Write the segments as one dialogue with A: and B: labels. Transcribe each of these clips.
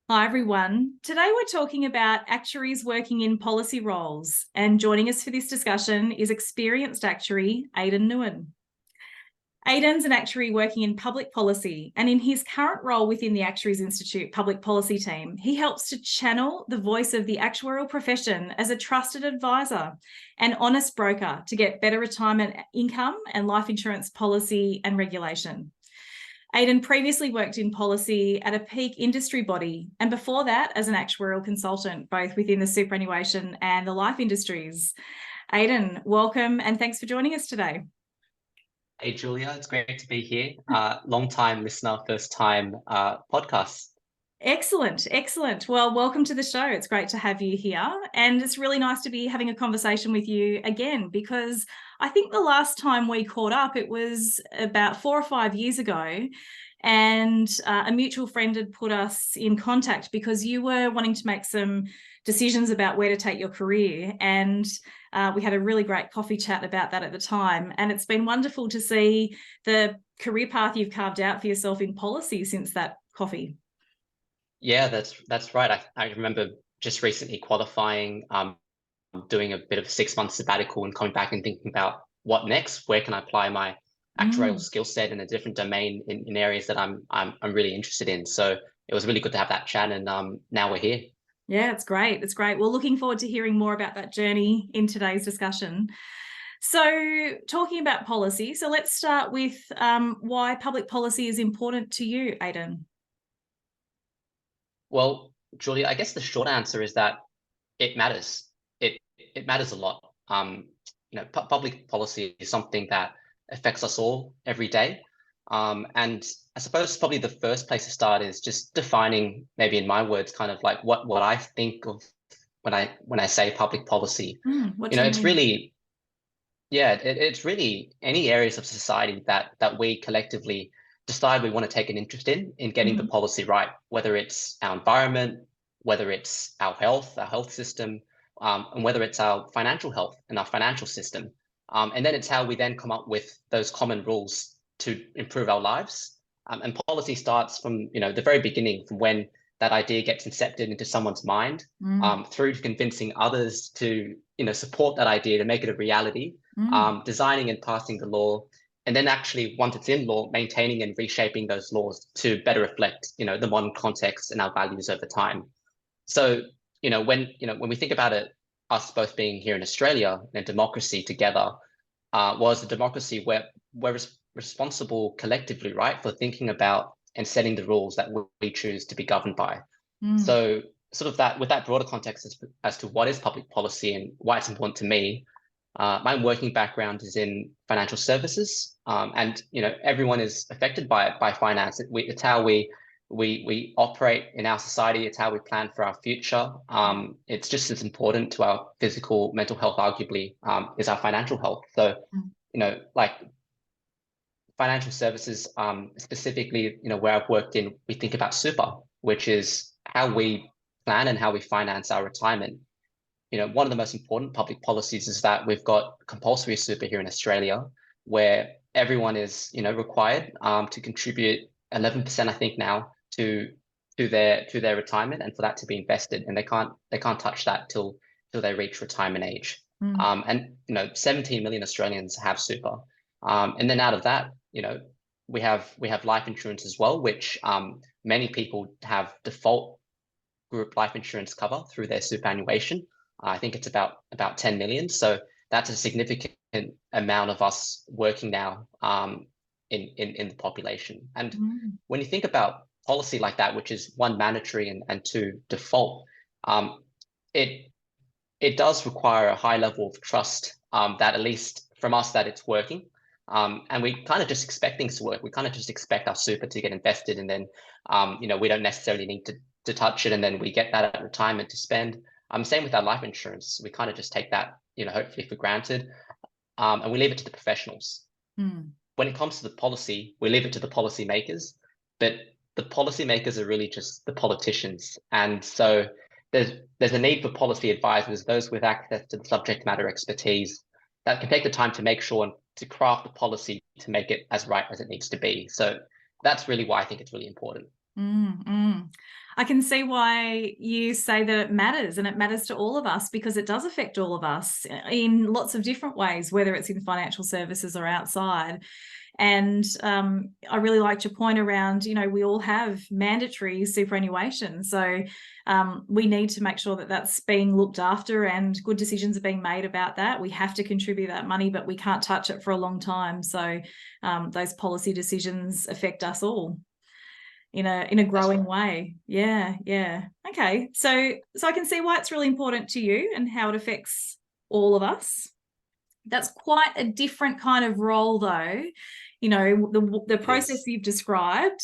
A: Hi, everyone. Today we're talking about actuaries working in policy roles, and joining us for this discussion is experienced actuary Aidan Nguyen. Aidan's an actuary working in public policy, and in his current role within the Actuaries Institute public policy team, he helps to channel the voice of the actuarial profession as a trusted advisor and honest broker to get better retirement income and life insurance policy and regulation. Aidan previously worked in policy at a peak industry body, and before that as an actuarial consultant, both within the superannuation and the life industries. Aidan, welcome and thanks for joining us today.
B: Hey, Julia, it's great to be here. Long time listener, first time podcast.
A: Excellent, excellent. Well, welcome to the show. It's great to have you here. And it's really nice to be having a conversation with you again, because I think the last time we caught up, it was about 4 or 5 years ago. And a mutual friend had put us in contact because you were wanting to make some decisions about where to take your career. And we had a really great coffee chat about that at the time. And it's been wonderful to see the career path you've carved out for yourself in policy since that coffee.
B: Yeah, that's right. I remember just recently qualifying, doing a bit of a 6 month sabbatical and coming back and thinking about what next. Where can I apply my actuarial skill set in a different domain in areas that I'm really interested in. So it was really good to have that chat, and now we're here.
A: Yeah, it's great. It's great. Well, looking forward to hearing more about that journey in today's discussion. So, talking about policy, so let's start with why public policy is important to you, Aidan.
B: Well, Julia, I guess the short answer is that it matters. It matters a lot. Public policy is something that affects us all every day. And I suppose probably the first place to start is just defining, maybe in my words, kind of like what I think of when I say public policy.
A: What
B: You
A: do
B: know,
A: you
B: it's
A: mean?
B: really, yeah, it's really any areas of society that we collectively decide we want to take an interest in getting the
A: Mhm.
B: policy right, whether it's our environment, whether it's our health system, and whether it's our financial health and our financial system. And then it's how we then come up with those common rules to improve our lives. And policy starts from, the very beginning, from when that idea gets incepted into someone's mind,
A: Mm,
B: through to convincing others to, support that idea to make it a reality,
A: mm,
B: designing and passing the law, and then actually, once it's in law, maintaining and reshaping those laws to better reflect, the modern context and our values over time. So, when we think about it, us both being here in Australia and democracy together, was a democracy where we're responsible collectively, right, for thinking about and setting the rules that we choose to be governed by.
A: mm,
B: So, sort of that with that broader context as to what is public policy and why it's important to me. My working background is in financial services, and everyone is affected by finance. It's how we operate in our society. It's how we plan for our future.
A: yeah.
B: It's just as important to our physical, mental health, arguably, is our financial health. So,
A: Mm,
B: like financial services, specifically, where I've worked in, we think about super, which is how we plan and how we finance our retirement. One of the most important public policies is that we've got compulsory super here in Australia, where everyone is, required to contribute 11%, I think now, to their retirement, and for that to be invested, and they can't touch that till they reach retirement age.
A: mm,
B: And 17 million Australians have super, and then out of that, we have life insurance as well, which many people have default group life insurance cover through their superannuation. I think it's about 10 million. So that's a significant amount of us working now, in the population. And
A: mm,
B: when you think about policy like that, which is one, mandatory, and two, default, um, it it does require a high level of trust, that at least from us, that it's working. And we kind of just expect things to work. We kind of just expect our super to get invested, and then we don't necessarily need to touch it, and then we get that at retirement to spend. Same with our life insurance. We kind of just take that, hopefully for granted, and we leave it to the professionals.
A: mm.
B: When it comes to the policy, we leave it to the policymakers, but the policymakers are really just the politicians. And so there's a need for policy advisors, those with access to the subject matter expertise, that can take the time to make sure and to craft the policy to make it as right as it needs to be. So that's really why I think it's really important.
A: Mm, mm. I can see why you say that it matters, and it matters to all of us because it does affect all of us in lots of different ways, whether it's in financial services or outside. And I really liked your point around, we all have mandatory superannuation. So we need to make sure that that's being looked after and good decisions are being made about that. We have to contribute that money, but we can't touch it for a long time. So those policy decisions affect us all in a growing way. Yeah. Okay. So I can see why it's really important to you and how it affects all of us. That's quite a different kind of role, though. The process you've described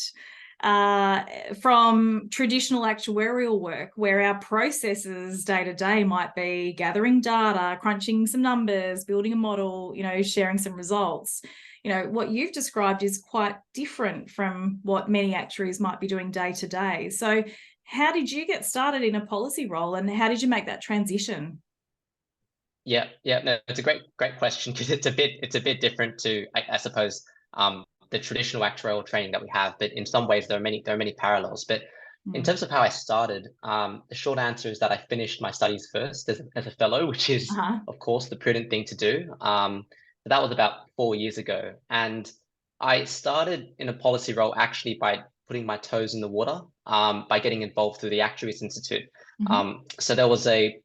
A: from traditional actuarial work, where our processes day to day might be gathering data, crunching some numbers, building a model, sharing some results. What you've described is quite different from what many actuaries might be doing day to day. So how did you get started in a policy role, and how did you make that transition?
B: Yeah, no, it's a great question, because it's a bit different to, I suppose, the traditional actuarial training that we have. But in some ways, there are many parallels. But in terms of how I started, the short answer is that I finished my studies first as a fellow, which is, of course, the prudent thing to do. But that was about 4 years ago, and I started in a policy role actually by putting my toes in the water, by getting involved through the Actuaries Institute. So there was a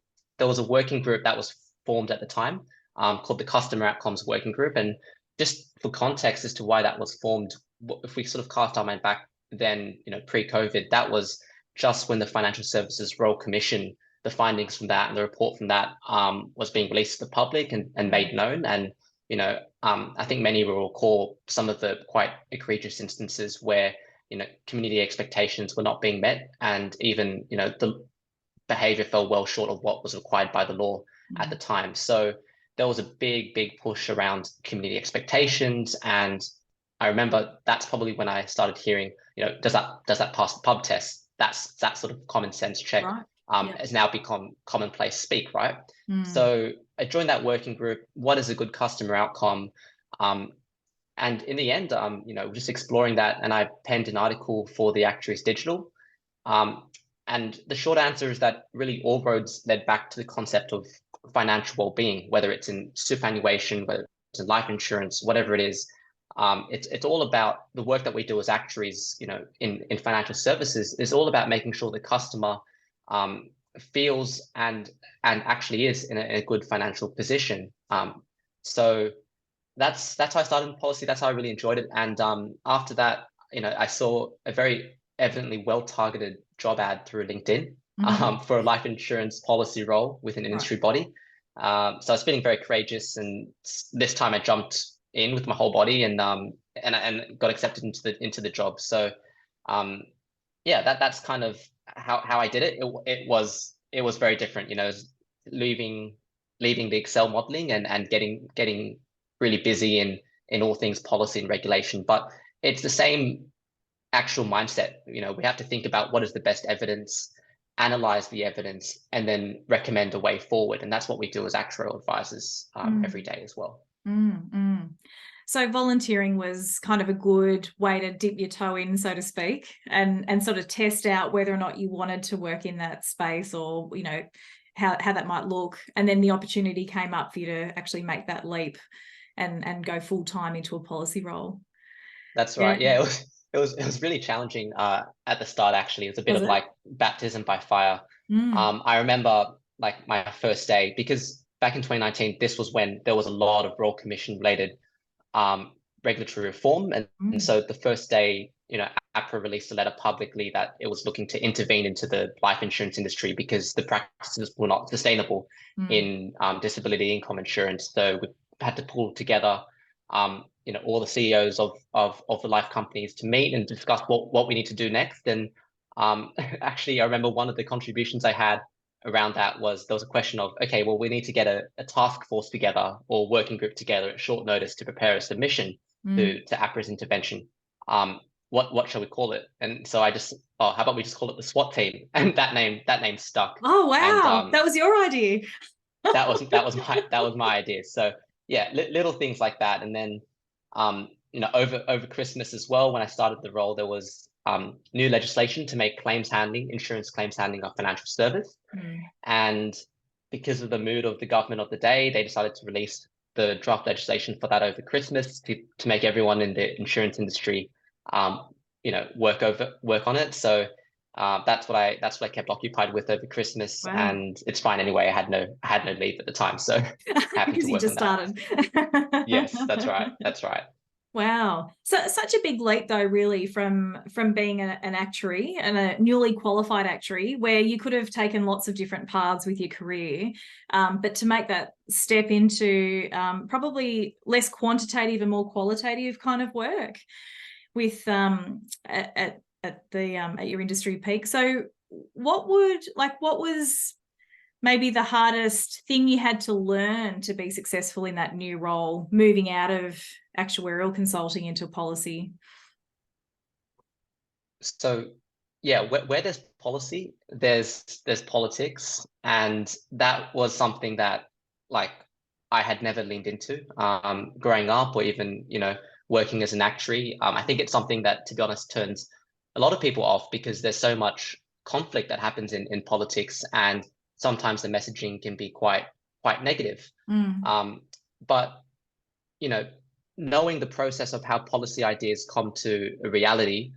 B: working group that was formed at the time, called the Customer Outcomes Working Group. And just for context as to why that was formed, if we sort of cast our mind back then, pre-COVID, that was just when the Financial Services Royal Commission, the findings from that and the report from that was being released to the public and made known. And I think many will recall some of the quite egregious instances where community expectations were not being met, and even the behavior fell well short of what was required by the law at the time. So there was a big push around community expectations, and I remember that's probably when I started hearing, does that pass the pub test? That's that sort of common sense check.
A: Right.
B: Has now become commonplace speak, right? So I joined that working group. What is a good customer outcome? And in the end, just exploring that, and I penned an article for the Actuaries Digital. And the short answer is that really all roads led back to the concept of financial well-being, whether it's in superannuation, whether it's in life insurance, whatever it is. It's all about the work that we do as actuaries, in financial services, is all about making sure the customer feels and actually is in a good financial position. So that's how I started in policy. That's how I really enjoyed it. And after that, I saw a very evidently well-targeted job ad through LinkedIn for a life insurance policy role with an industry body. So I was feeling very courageous, and this time I jumped in with my whole body and got accepted into the job. So that's kind of how I did it. It was very different, leaving the Excel modeling and getting really busy in all things policy and regulation. But it's the same actual mindset. We have to think about what is the best evidence, analyze the evidence, and then recommend a way forward. And that's what we do as actuarial advisors every day as well.
A: So volunteering was kind of a good way to dip your toe in, so to speak, and sort of test out whether or not you wanted to work in that space, or how that might look. And then the opportunity came up for you to actually make that leap and go full time into a policy role.
B: That's right. Yeah, it was really challenging at the start. Actually, it was a bit of like baptism by fire. I remember like my first day, because back in 2019, this was when there was a lot of Royal Commission related regulatory reform, and so the first day, APRA released a letter publicly that it was looking to intervene into the life insurance industry because the practices were not sustainable in disability income insurance. So we had to pull together all the CEOs of the life companies to meet and discuss what we need to do next. And actually, I remember one of the contributions I had around that was there was a question of, okay, well, we need to get a task force together or working group together at short notice to prepare a submission to APRA's intervention. What shall we call it? And so I just, how about we just call it the SWAT team? And that name stuck.
A: Oh wow, and, that was your idea.
B: that was my idea. So yeah, little things like that. And then over Christmas as well, when I started the role, there was new legislation to make insurance claims handling a financial service. And because of the mood of the government of the day, they decided to release the draft legislation for that over Christmas to make everyone in the insurance industry, work on it. So that's what I kept occupied with over Christmas.
A: Wow.
B: And it's fine anyway. I had no leave at the time, so happy
A: because
B: to
A: you
B: work
A: just
B: on that.
A: started.
B: Yes, that's right. That's right.
A: Wow. So such a big leap though, really, from being an actuary and a newly qualified actuary, where you could have taken lots of different paths with your career. But to make that step into probably less quantitative and more qualitative kind of work with at your industry peak. So what was maybe the hardest thing you had to learn to be successful in that new role, moving out of actuarial consulting into policy?
B: So yeah, where there's policy, there's politics, and that was something that like I had never leaned into growing up, or even working as an actuary. I think it's something that, to be honest, turns a lot of people off because there's so much conflict that happens in politics, and sometimes the messaging can be quite negative. But knowing the process of how policy ideas come to a reality,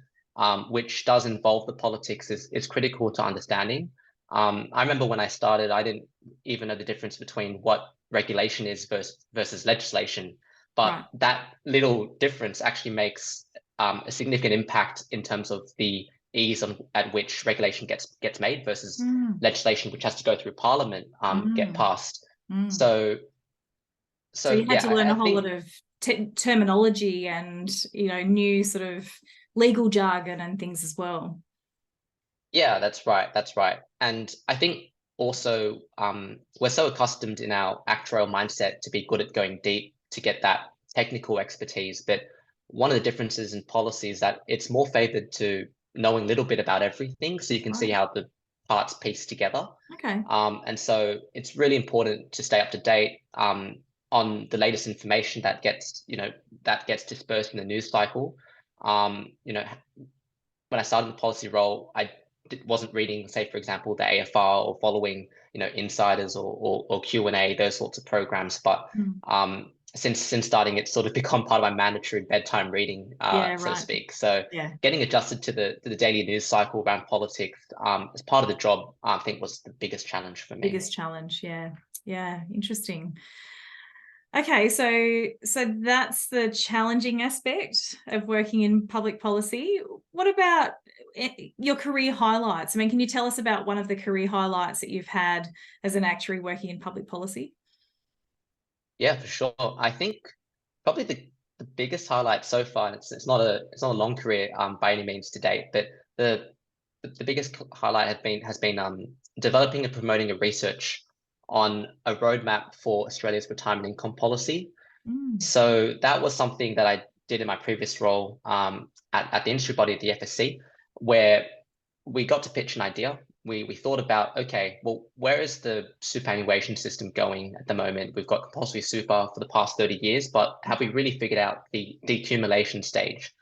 B: which does involve the politics, is critical to understanding. I remember when I started, I didn't even know the difference between what regulation is versus legislation. But
A: Right.
B: that little difference actually makes a significant impact in terms of the ease at which regulation gets made versus legislation, which has to go through Parliament, get passed. So
A: you had
B: yeah,
A: to learn
B: I
A: a whole
B: think,
A: lot of terminology and new sort of legal jargon and things as well.
B: yeah, that's right. That's right. And I think also we're so accustomed in our actuarial mindset to be good at going deep to get that technical expertise. But one of the differences in policy is that it's more favored to knowing a little bit about everything, so you can see how the parts piece together.
A: Okay.
B: And so it's really important to stay up to date on the latest information that gets dispersed in the news cycle. When I started the policy role, I wasn't reading, say, for example, the AFR or following, Insiders or Q&A, those sorts of programs. But since starting, it's sort of become part of my mandatory bedtime reading, so to speak. So getting adjusted to the daily news cycle around politics as part of the job, I think, was the biggest challenge for me.
A: Biggest challenge, yeah. Interesting. Okay, so that's the challenging aspect of working in public policy. What about your career highlights? I mean, can you tell us about one of the career highlights that you've had as an actuary working in public policy?
B: Yeah, for sure. I think probably the biggest highlight so far, and it's not a long career by any means to date, but the biggest highlight has been developing and promoting a research on a roadmap for Australia's retirement income policy. So that was something that I did in my previous role at the industry body at the FSC, where we got to pitch an idea. We thought about, okay, well, where is the superannuation system going at the moment? We've got compulsory super for the past 30 years, but have we really figured out the decumulation stage?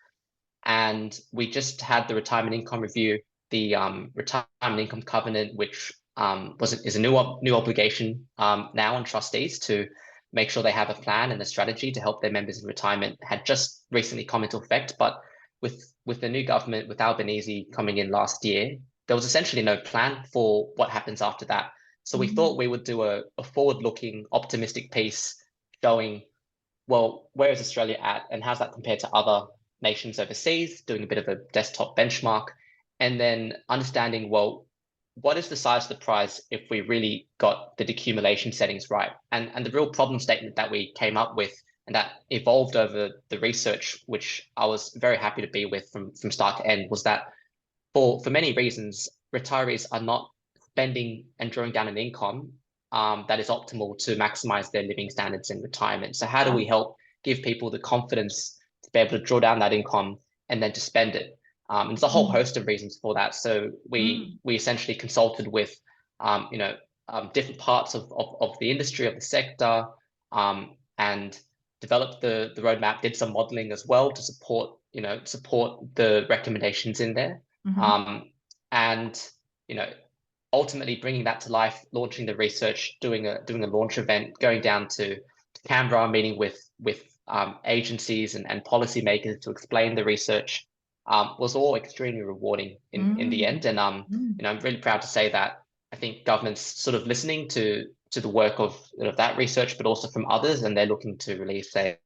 B: And we just had the retirement income review, the retirement income covenant, which is a new obligation now on trustees to make sure they have a plan and a strategy to help their members in retirement, had just recently come into effect. But with the new government, with Albanese coming in last year, there was essentially no plan for what happens after that. So we thought we would do a forward-looking, optimistic piece showing, well, where is Australia at and how's that compared to other nations overseas, doing a bit of a desktop benchmark, and then understanding, well, what is the size of the prize if we really got the decumulation settings right? And the real problem statement that we came up with and that evolved over the research, which I was very happy to be with from start to end, was that for many reasons, retirees are not spending and drawing down an income that is optimal to maximize their living standards in retirement. So how do we help give people the confidence to be able to draw down that income and then to spend it? And there's a whole host of reasons for that. So we essentially consulted with different parts of the industry, of the sector, and developed the roadmap, did some modeling as well to support support the recommendations in there. And ultimately bringing that to life, launching the research, doing a launch event, going down to Canberra, meeting with agencies and policymakers to explain the research, was all extremely rewarding in the end. And I'm really proud to say that I think government's sort of listening to the work of that research, but also from others, and they're looking to release a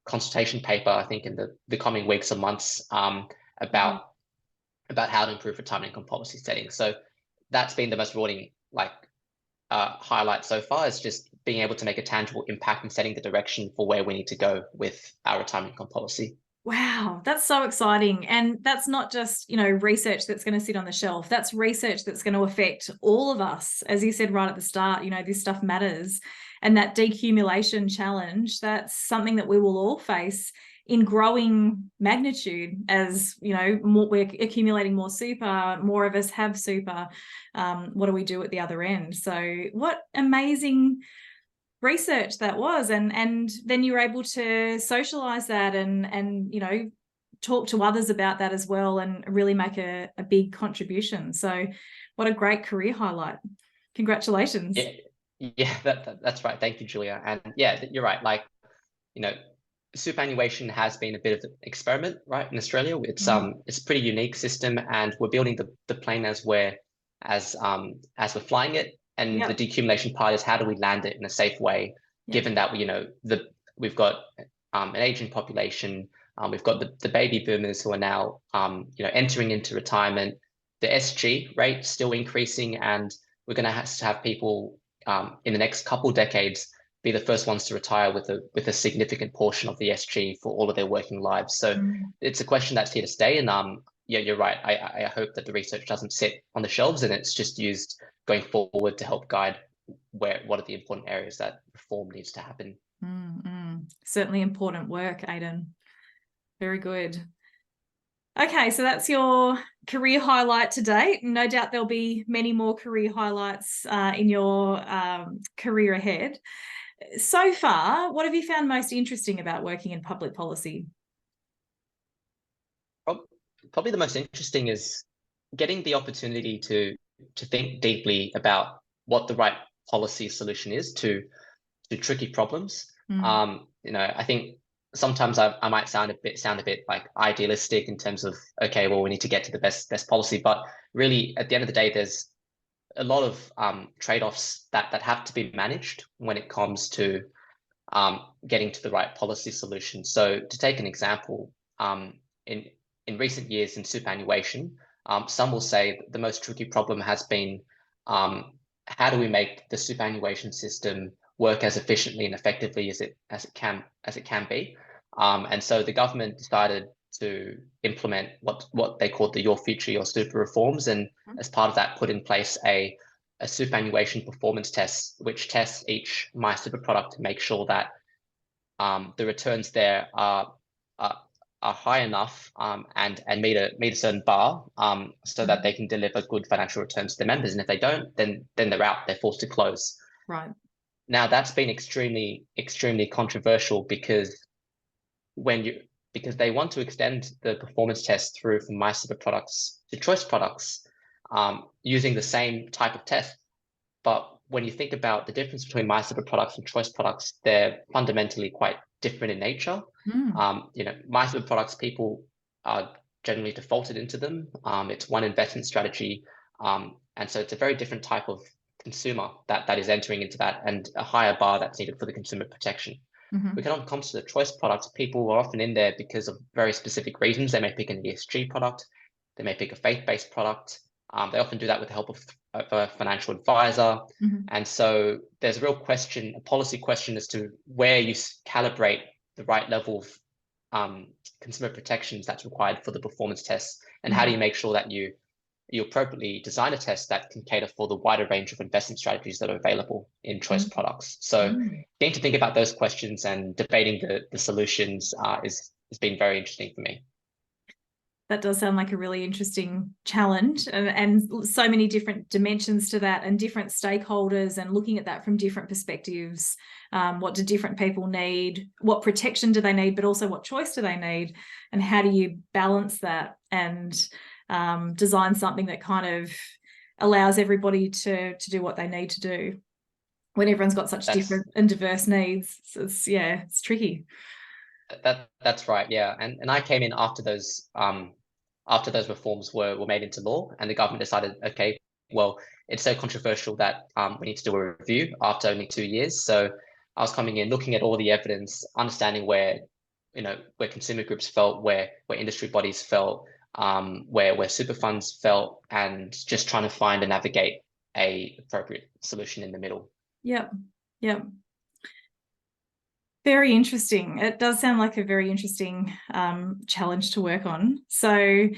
B: consultation paper, I think, in the coming weeks or months, about how to improve retirement income policy settings. So that's been the most rewarding highlight so far, is just being able to make a tangible impact in setting the direction for where we need to go with our retirement income policy.
A: Wow, that's so exciting. And that's not just, research that's going to sit on the shelf. That's research that's going to affect all of us. As you said right at the start, this stuff matters. And that decumulation challenge, that's something that we will all face in growing magnitude as, we're accumulating more super, more of us have super. What do we do at the other end? So what amazing research that was, and then you were able to socialize that and talk to others about that as well, and really make a big contribution. So what a great career highlight. Congratulations.
B: Yeah, that's right. Thank you, Julia. And yeah, you're right. Superannuation has been a bit of an experiment, right, in Australia. It's a pretty unique system, and we're building the plane as we're flying it. And the decumulation part is, how do we land it in a safe way, given that we've got an aging population, we've got the baby boomers who are now entering into retirement, the SG rate still increasing, and we're going to have people in the next couple decades be the first ones to retire with a significant portion of the SG for all of their working lives. So it's a question that's here to stay. And yeah, you're right. I hope that the research doesn't sit on the shelves and it's just used going forward to help guide what are the important areas that reform needs to happen.
A: Certainly important work, Aidan. Very good. Okay, so that's your career highlight today. No doubt there'll be many more career highlights in your career ahead. So far, what have you found most interesting about working in public policy?
B: Probably the most interesting is getting the opportunity to think deeply about what the right policy solution is to tricky problems. I think sometimes I might sound a bit like idealistic in terms of, okay, well, we need to get to the best policy, but really at the end of the day, there's a lot of trade-offs that have to be managed when it comes to getting to the right policy solution. So to take an example, in recent years in superannuation, some will say the most tricky problem has been how do we make the superannuation system work as efficiently and effectively as it can be. And so the government decided to implement what they called the Your Future, Your Super reforms, and as part of that, put in place a superannuation performance test, which tests each MySuper product to make sure that the returns there are high enough and meet a certain bar so that they can deliver good financial returns to their members. And if they don't, then they're out. They're forced to close.
A: Right.
B: Now that's been extremely controversial because they want to extend the performance test through from MySuper products to choice products using the same type of test. But when you think about the difference between MySuper products and choice products, they're fundamentally quite different in nature. MySuper products, people are generally defaulted into them. It's one investment strategy. And so it's a very different type of consumer that is entering into that, and a higher bar that's needed for the consumer protection. When it comes to the choice products, people are often in there because of very specific reasons. They may pick an ESG product, they may pick a faith-based product. They often do that with the help of a financial advisor. And so there's a real question, a policy question, as to where you calibrate the right level of consumer protections that's required for the performance tests, and how do you make sure that you appropriately design a test that can cater for the wider range of investment strategies that are available in choice products. So getting to think about those questions and debating the solutions has been very interesting for me.
A: That does sound like a really interesting challenge, and so many different dimensions to that, and different stakeholders, and looking at that from different perspectives. What do different people need? What protection do they need? But also, what choice do they need? And how do you balance that and design something that kind of allows everybody to do what they need to do when everyone's got such different and diverse needs? So it's tricky.
B: That's right, yeah. And I came in after those reforms were made into law, and the government decided, okay, well, it's so controversial that we need to do a review after only 2 years. So I was coming in, looking at all the evidence, understanding where consumer groups felt, where industry bodies felt, where super funds felt, and just trying to find and navigate a appropriate solution in the middle.
A: Yep. Very interesting. It does sound like a very interesting challenge to work on. So,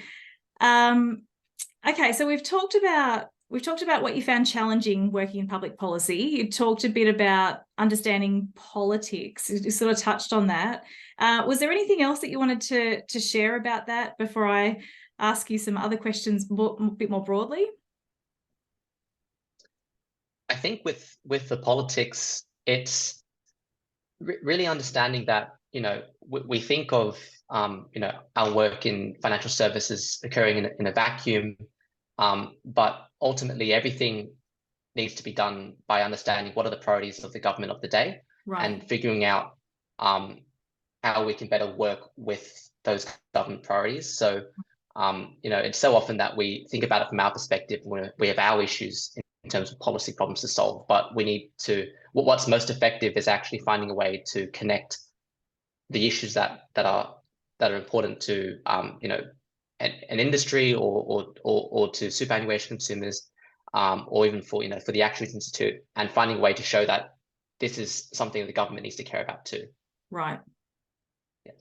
A: okay, so we've talked about what you found challenging working in public policy. You talked a bit about understanding politics. You sort of touched on that. Was there anything else that you wanted to share about that before I ask you some other questions a bit more broadly?
B: I think with the politics, it's really understanding that we think of our work in financial services occurring in a vacuum, but ultimately everything needs to be done by understanding what are the priorities of the government of the day,
A: right,
B: and figuring out how we can better work with those government priorities. So it's so often that we think about it from our perspective when we have our issues in terms of policy problems to solve, but we need to, what's most effective is actually finding a way to connect the issues that are important to an industry or to superannuation consumers, or even for the Actuaries Institute, and finding a way to show that this is something the government needs to care about too.
A: Right.
B: Yeah.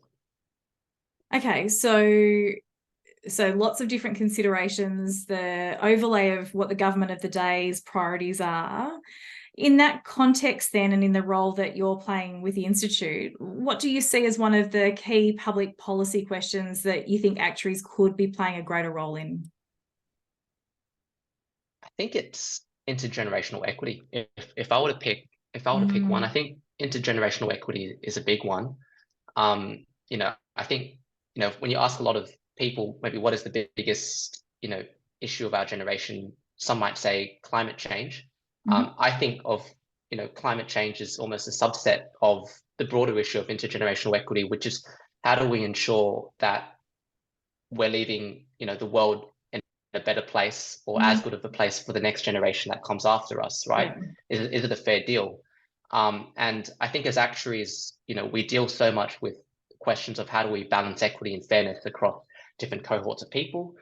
A: Okay, so lots of different considerations, the overlay of what the government of the day's priorities are. In that context then, and in the role that you're playing with the Institute, what do you see as one of the key public policy questions that you think actuaries could be playing a greater role in?
B: I think it's intergenerational equity. If I were to pick one, I think intergenerational equity is a big one. I think when you ask a lot of people, maybe what is the biggest issue of our generation, some might say climate change. I think of climate change as almost a subset of the broader issue of intergenerational equity, which is how do we ensure that we're leaving the world in a better place, or as good of a place for the next generation that comes after us, right? Yeah. Is it a fair deal? And I think as actuaries, we deal so much with questions of how do we balance equity and fairness across different cohorts of people.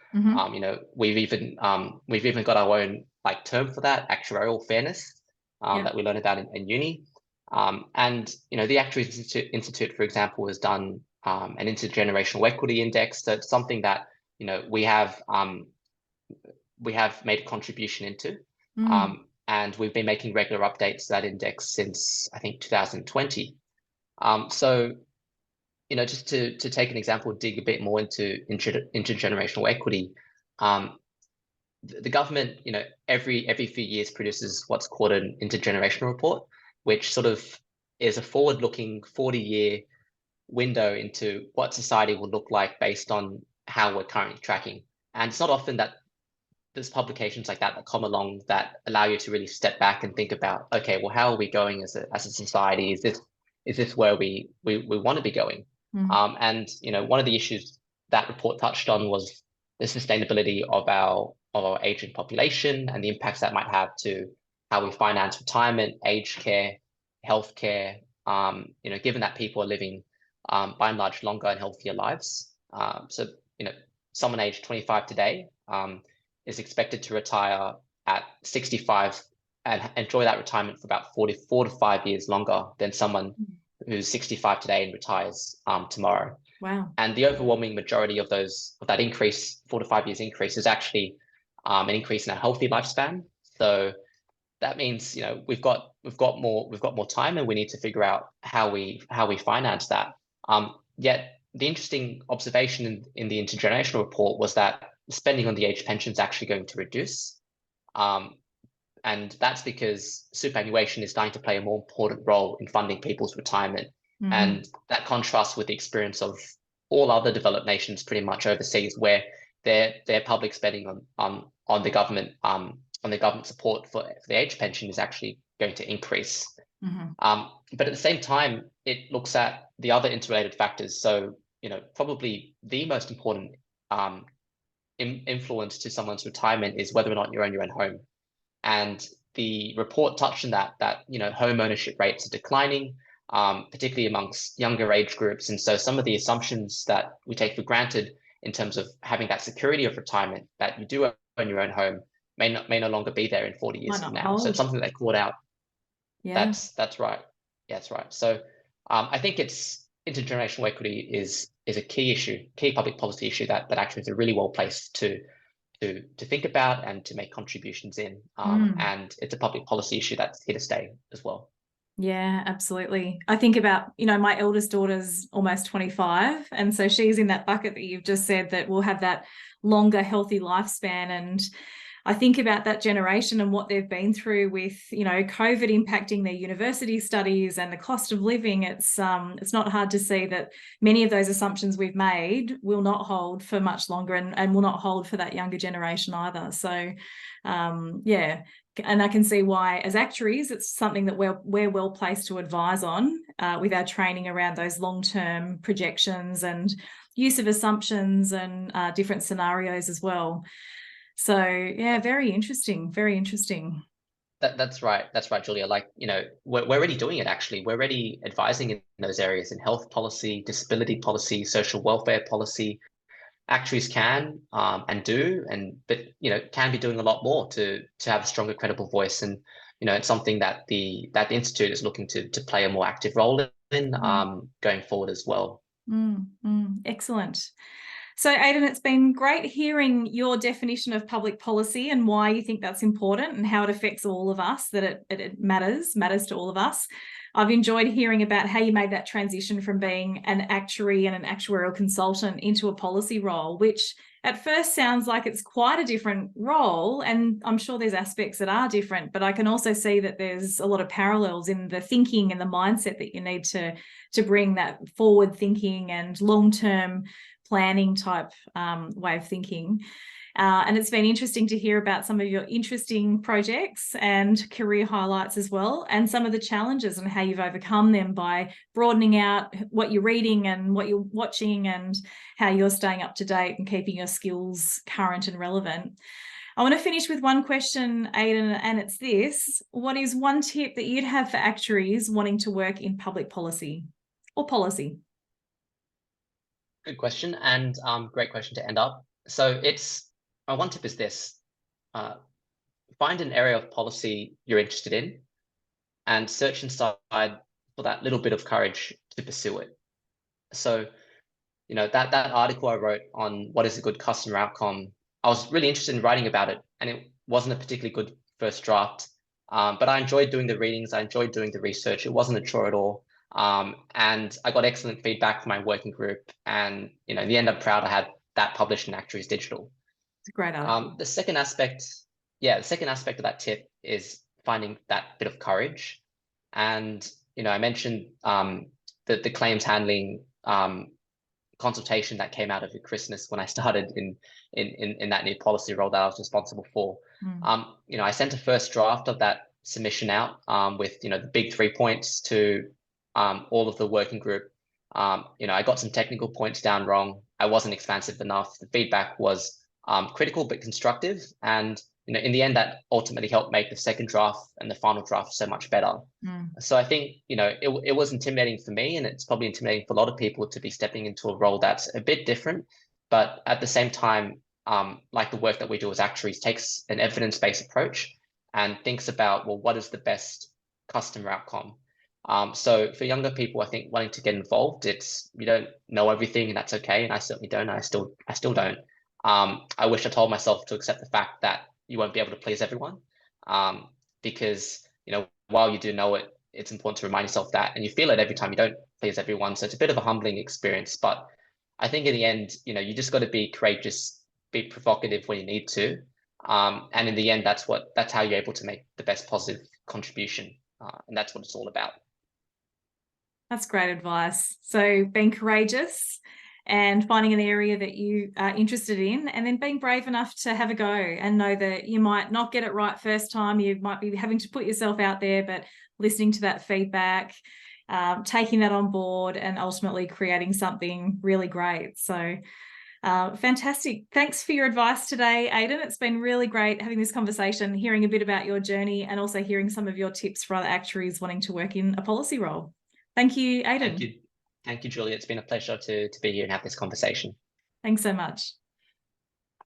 B: We've even got our own term for that, actuarial fairness, that we learn about in uni. And the Actuaries Institute, for example, has done an intergenerational equity index. So it's something that we have made a contribution into, and we've been making regular updates to that index since I think 2020. So just to take an example, dig a bit more into intergenerational equity. The government, every few years produces what's called an intergenerational report, which sort of is a forward-looking 40-year window into what society will look like based on how we're currently tracking. And it's not often that there's publications like that come along that allow you to really step back and think about, okay, well, how are we going as a society? Is this where we want to be going? And one of the issues that report touched on was the sustainability of our aging population and the impacts that might have to how we finance retirement, aged care, healthcare. Given that people are living by and large longer and healthier lives. So someone aged 25 today is expected to retire at 65 and enjoy that retirement for about 4 to 5 years longer than someone who's 65 today and retires tomorrow.
A: Wow.
B: And the overwhelming majority of that increase, 4 to 5 years increase, is actually an increase in our healthy lifespan. So that means we've got more time, and we need to figure out how we finance that. Yet the interesting observation in the intergenerational report was that spending on the age pension is actually going to reduce. And that's because superannuation is going to play a more important role in funding people's retirement.
A: Mhm.
B: And that contrasts with the experience of all other developed nations pretty much overseas, where their public spending on the government support for the age pension is actually going to increase.
A: Mhm.
B: But at the same time, it looks at the other interrelated factors. So, probably the most important influence to someone's retirement is whether or not you own your own home. And the report touched on that home ownership rates are declining, particularly amongst younger age groups. And so some of the assumptions that we take for granted in terms of having that security of retirement, that you do own your own home, may no longer be there in 40
A: Might
B: years from
A: not
B: now. So it's
A: hold.
B: something that they called out.
A: Yeah.
B: That's right. Yeah, that's right. So I think it's intergenerational equity is a key issue, key public policy issue that actuaries are really well placed to think about and to make contributions in. And it's a public policy issue that's here to stay as well.
A: Yeah, absolutely. I think about, my eldest daughter's almost 25. And so she's in that bucket that you've just said that will have that longer, healthy lifespan. And I think about that generation and what they've been through with, COVID impacting their university studies and the cost of living. It's not hard to see that many of those assumptions we've made will not hold for much longer and will not hold for that younger generation either. So, yeah. And I can see why, as actuaries, it's something that we're well placed to advise on with our training around those long-term projections and use of assumptions and different scenarios as well. So yeah, very interesting, very interesting.
B: That's right. That's right, Julia. Like, we're already doing it actually. We're already advising in those areas in health policy, disability policy, social welfare policy. Actuaries can and do, but can be doing a lot more to have a stronger, credible voice. And it's something that the institute is looking to play a more active role in going forward as well.
A: Excellent. So, Aidan, it's been great hearing your definition of public policy and why you think that's important and how it affects all of us, that it matters to all of us. I've enjoyed hearing about how you made that transition from being an actuary and an actuarial consultant into a policy role, which at first sounds like it's quite a different role. And I'm sure there's aspects that are different, but I can also see that there's a lot of parallels in the thinking and the mindset that you need to bring that forward thinking and long-term planning type way of thinking. And it's been interesting to hear about some of your interesting projects and career highlights as well, and some of the challenges and how you've overcome them by broadening out what you're reading and what you're watching and how you're staying up to date and keeping your skills current and relevant. I want to finish with one question, Aidan, and it's this. What is one tip that you'd have for actuaries wanting to work in public policy or policy?
B: Good question, and great question to end up. So my one tip is this: find an area of policy you're interested in, and search inside for that little bit of courage to pursue it. So, that article I wrote on what is a good customer outcome, I was really interested in writing about it, and it wasn't a particularly good first draft. But I enjoyed doing the readings. I enjoyed doing the research. It wasn't a chore at all. And I got excellent feedback from my working group. And in the end, I'm proud I had that published in Actuaries Digital.
A: It's a great article.
B: The second aspect of that tip is finding that bit of courage. And I mentioned the claims handling consultation that came out of Christmas when I started in that new policy role that I was responsible for. I sent a first draft of that submission out with the big 3 points to all of the working group. I got some technical points down wrong. I wasn't expansive enough. The feedback was critical but constructive, and in the end, that ultimately helped make the second draft and the final draft so much better. So I think it was intimidating for me, and it's probably intimidating for a lot of people to be stepping into a role that's a bit different, but at the same time, like the work that we do as actuaries, takes an evidence-based approach and thinks about, well, what is the best customer outcome? So for younger people, I think wanting to get involved, you don't know everything, and that's okay. And I certainly don't. I still don't. I wish I told myself to accept the fact that you won't be able to please everyone, because while you do know it, it's important to remind yourself that, and you feel it every time you don't please everyone. So it's a bit of a humbling experience, but I think in the end, you just got to be courageous, be provocative when you need to. And in the end, that's how you're able to make the best positive contribution. And that's what it's all about.
A: That's great advice. So being courageous and finding an area that you are interested in, and then being brave enough to have a go and know that you might not get it right first time. You might be having to put yourself out there, but listening to that feedback, taking that on board, and ultimately creating something really great. So fantastic. Thanks for your advice today, Aidan. It's been really great having this conversation, hearing a bit about your journey, and also hearing some of your tips for other actuaries wanting to work in a policy role. Thank you, Aidan.
B: Thank you, Julia. It's been a pleasure to be here and have this conversation.
A: Thanks so much.